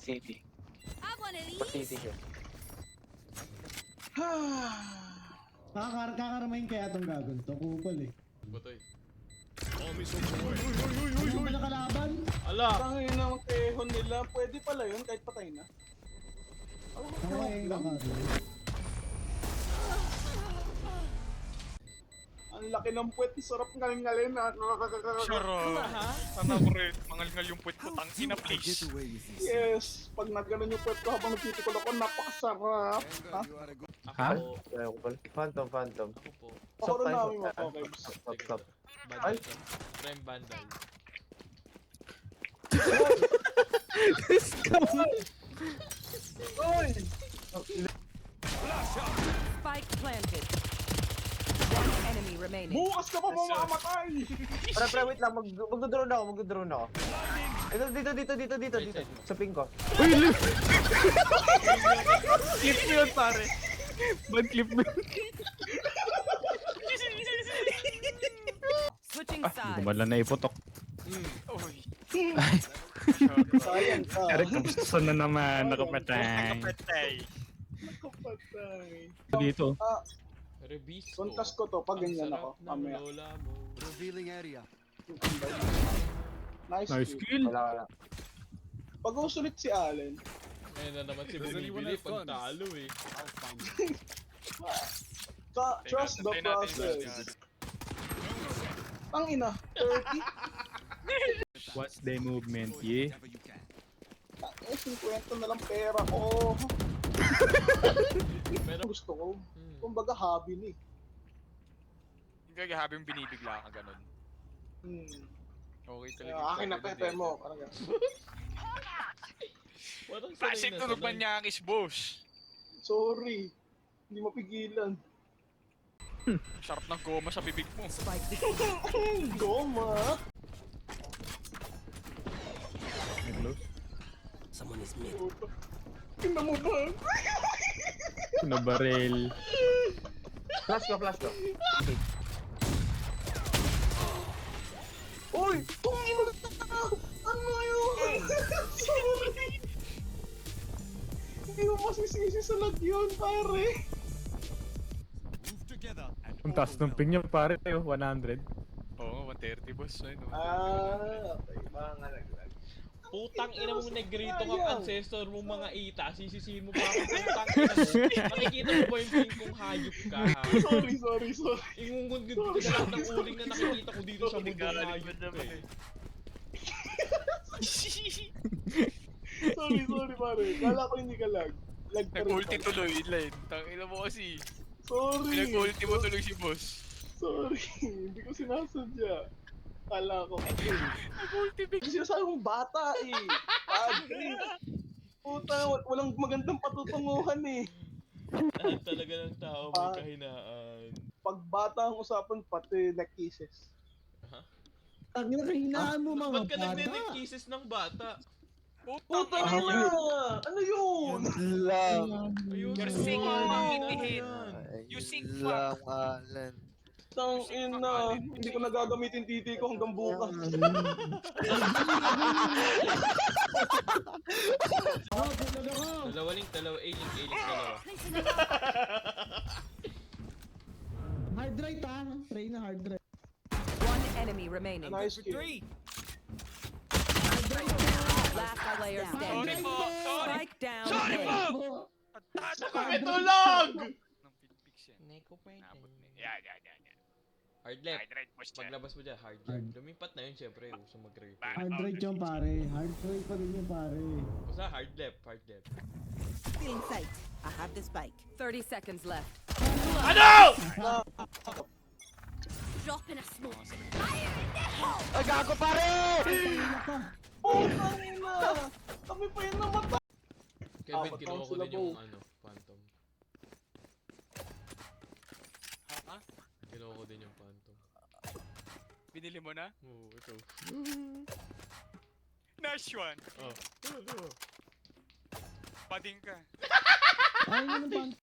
City. I want to City siya. Kakaramahin kaya itong gagon to. Kupal eh. Butoy. Ano ba nakalaban? Ala! Tangin ng tehon nila, pwede pala yun kahit patay na. Ano kaya yung kakaro? Ang laki ng puwet, sarap ngaling-ngalin na. Charot. Sana pre, mangal-ngal yung puwet ko, tangina please. Yes, pag nagganon yung puwet ko habang nagtitikol ako, napakasarap. Ha? Ako, Phantom. ako po. Puro namin mo po, Kebs. Stop. Bandal. Prime Bandal. Spike planted. One enemy remaining. Bukas ka pa mamamatay! Pre, wait lang. Magdodrone ako. Dito. Sa ping ko. Clip mo yun pare. Bad clip mo. Switching Hindi sides. man lang naiputok. Uy. Sayang ka. Eric, kamusta na naman? Nakapatay. Kapatay. Nakapatay. Dito. Rebisco. Kontas ko to pag Ang ganyan sarap ako. ng Mamaya. lola mo. Nice Nice kill. kill. Wala. Pag usulit si Allen, Ngayon na naman si bumibili pag talo eh. trust the Tayo natin, process. Ang ina, 30? What's the movement? Yeah. 50 na lang pera ko. Pero, Gusto ko. Kumbaga hobby ni. Hindi ka habang binibigla ka ganun. Okay talaga. Akin na pepe mo. Parang ganun. parang Classic tunog man niya ang boss. Sorry. Hindi mapigilan. Sarap ng goma sa bibig mo. Spike Goma! Close. Tingnan mo ba? Nabarel. Flash ko. Uy! Tungin ano yun? Sorry! Hindi mo masisisi sa lag yun, pare. Ang taas ng ping niya pare, 100. Oo, 130 boss. Ay, no. Okay. Mga naglag. Putang ina mong negrito kang ancestor mo mga ita, sisisihin mo pa ako putang ina mo. Nakikita mo ba yung pink kong hayop ka ha? Sorry. Ingungundin ko na lahat ng uling na nakikita ko dito sa mundo ng hayop ka eh. Sorry, pare. Kala ko hindi ka lag. Lag pa rin. Nag-ulti tuloy, Len. Tangina mo kasi. Sorry. Pinag-ulti mo tuloy si boss. Sorry. Hindi ko sinasadya. Kala ko. Nag-ulti big. Kasi sinasabi mong bata eh. Padre. Puta, walang magandang patutunguhan eh. Lahat talaga ng tao may kahinaan. Pag bata ang usapan, pati neck kisses. Ang nakahinaan mo mga Ba't ka bata? nagde-neck kisses ng bata? Puta na! Ano yun? Lang. Ayun, You're ayun, sick, ayun, mamitihin. ayun. You sick fuck. Alan. Tang ina. Hindi ko nagagamitin titi ko hanggang bukas. Dalawa, A-link, dalawa. Hard right ha? Try na hard right. One enemy remaining. Nice kill. Last player Sorry standing. po, sorry. Spike down. Sorry A. po! Kami tulog! Ng pinpix yan. Neko pa Nabot na. Yan. Hard left. Hard right push dyan. Paglabas mo dyan, hard Hard. left. Lumipat na yun syempre, uso mag-repo. Hard right yung pare. Hard right pa rin yung pare. Basta hard left. Feeling sight. I have the spike. 30 seconds left. Ano?! Drop in a smoke. Ay, gago pare! Oh, ina! Kami pa yun namatay. Kevin, Apat kinuha lang ko sila, din yung bro. phantom. Ha? Kinuha ko din yung phantom. Binili mo na? Oo, ito. Nice one! Oh. Pading ka. Ay, yun ang